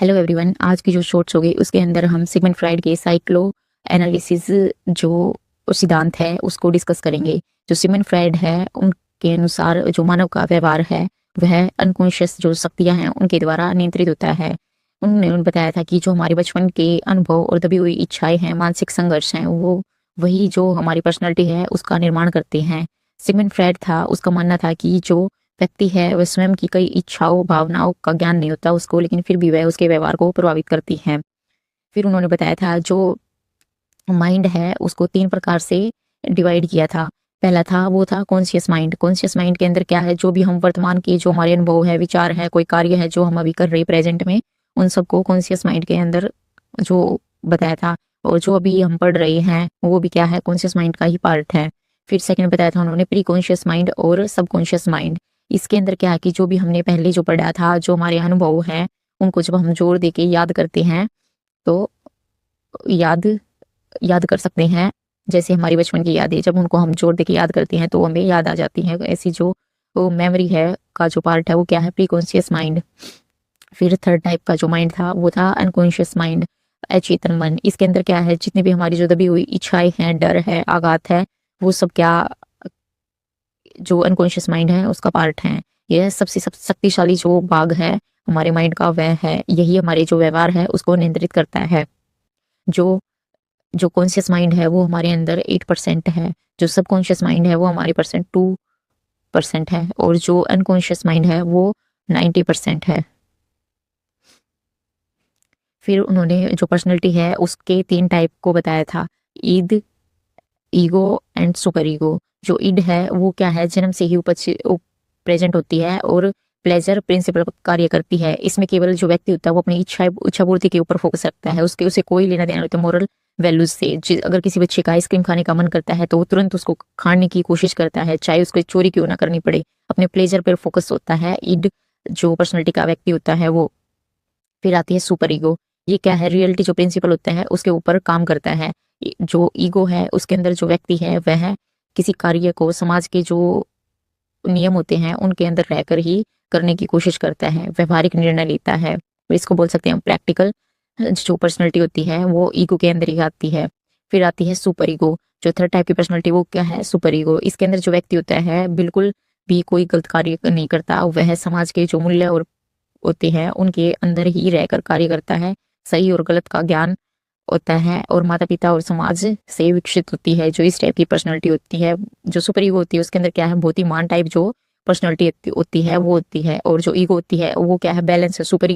Hello everyone, आज की जो शॉर्ट्स होगी उसके अंदर हम सिगमंड फ्राइड के साइक्लो एनालिसिस जो सिद्धांत है उसको डिस्कस करेंगे। जो सिगमंड फ्राइड है उनके अनुसार जो मानव का व्यवहार है वह अनकॉन्शियस जो शक्तियां हैं उनके द्वारा नियंत्रित होता है। उन्होंने बताया था कि जो हमारे बचपन के अनुभव और दबी हुई इच्छाएं हैं, मानसिक संघर्ष हैं, वो वही जो हमारी पर्सनैलिटी है उसका निर्माण करते हैं। सिगमंड फ्राइड था, उसका मानना था कि जो व्यक्ति है वह स्वयं की कई इच्छाओं भावनाओं का ज्ञान नहीं होता उसको, लेकिन फिर भी वह उसके व्यवहार को प्रभावित करती है। फिर उन्होंने बताया था जो माइंड है उसको 3 प्रकार से डिवाइड किया था। पहला था वो था कॉन्शियस माइंड। कॉन्शियस माइंड के अंदर क्या है, जो भी हम वर्तमान के जो हमारे अनुभव है, विचार है, कोई कार्य है जो हम अभी कर रहे हैं प्रेजेंट में, उन सबको कॉन्शियस माइंड के अंदर जो बताया था। और जो अभी हम पढ़ रहे हैं वो भी क्या है, कॉन्शियस माइंड का ही पार्ट है। फिर सेकंड बताया था उन्होंने प्री कॉन्शियस माइंड और सबकॉन्शियस माइंड। इसके अंदर क्या है कि जो भी हमने पहले जो पढ़ा था, जो हमारे अनुभव है, उनको जब हम जोर दे के याद करते हैं तो याद याद कर सकते हैं। जैसे हमारी बचपन की यादें जब उनको हम जोर दे के याद करते हैं तो हमें याद आ जाती हैं। ऐसी जो मेमोरी है का जो पार्ट है वो क्या है, प्री कॉन्शियस माइंड। फिर थर्ड टाइप का जो माइंड था वो था अनकॉन्शियस माइंड, अचेतन मन। इसके अंदर क्या है, जितनी भी हमारी जो दबी हुई इच्छाएं हैं, डर है, आघात है, वो सब क्या जो अनकॉन्शियस माइंड है उसका पार्ट है। यह सबसे शक्तिशाली जो भाग है हमारे माइंड का वह है, यही हमारे जो व्यवहार है उसको नियंत्रित करता है। जो जो कॉन्शियस माइंड है वो हमारे अंदर 8% है, जो सबकॉन्शियस माइंड है वो हमारी परसेंट 2% है, और जो अनकॉन्शियस माइंड है वो 90% है। फिर उन्होंने जो पर्सनैलिटी है उसके 3 टाइप को बताया था, Eid, ego and super ego. जो ईड है वो क्या है, जन्म से ही प्रेजेंट होती है और प्लेजर प्रिंसिपल कार्य करती है। इसमें केवल जो व्यक्ति होता है वो अपनी इच्छा पूर्ति के ऊपर फोकस रखता है, उसे कोई लेना देना नहीं होता मॉरल वैल्यूज से। अगर किसी बच्चे का आइसक्रीम खाने का मन करता है तो वो तुरंत उसको खाने की कोशिश करता है, चाहे उसको चोरी क्यों ना करनी पड़े। अपने प्लेजर पर फोकस होता है ईड जो पर्सनैलिटी का व्यक्ति होता है वो। फिर आती है सुपर ईगो। ये क्या है, रियलिटी जो प्रिंसिपल होता है उसके ऊपर काम करता है। जो ईगो है उसके अंदर जो व्यक्ति है वह किसी कार्य को समाज के जो नियम होते हैं उनके अंदर रहकर ही करने की कोशिश करता है, व्यवहारिक निर्णय लेता है। तो इसको बोल सकते हैं प्रैक्टिकल जो पर्सनैलिटी होती है वो ईगो के अंदर ही आती है। फिर आती है सुपर ईगो। जो थर्ड टाइप की पर्सनैलिटी वो क्या है, सुपर ईगो। इसके अंदर जो व्यक्ति होता है बिल्कुल भी कोई गलत कार्य नहीं करता, वह समाज के जो मूल्य और होते हैं उनके अंदर ही रहकर कार्य करता है, सही और गलत का ज्ञान होता है और माता पिता और समाज से विकसित होती है। जो इस टाइप की पर्सनैलिटी होती है, जो सुपर ईगो होती है उसके अंदर क्या है, बुद्धिमान टाइप जो पर्सनैलिटी होती है वो होती है। और जो ईगो होती है वो क्या है, बैलेंस है। सुपर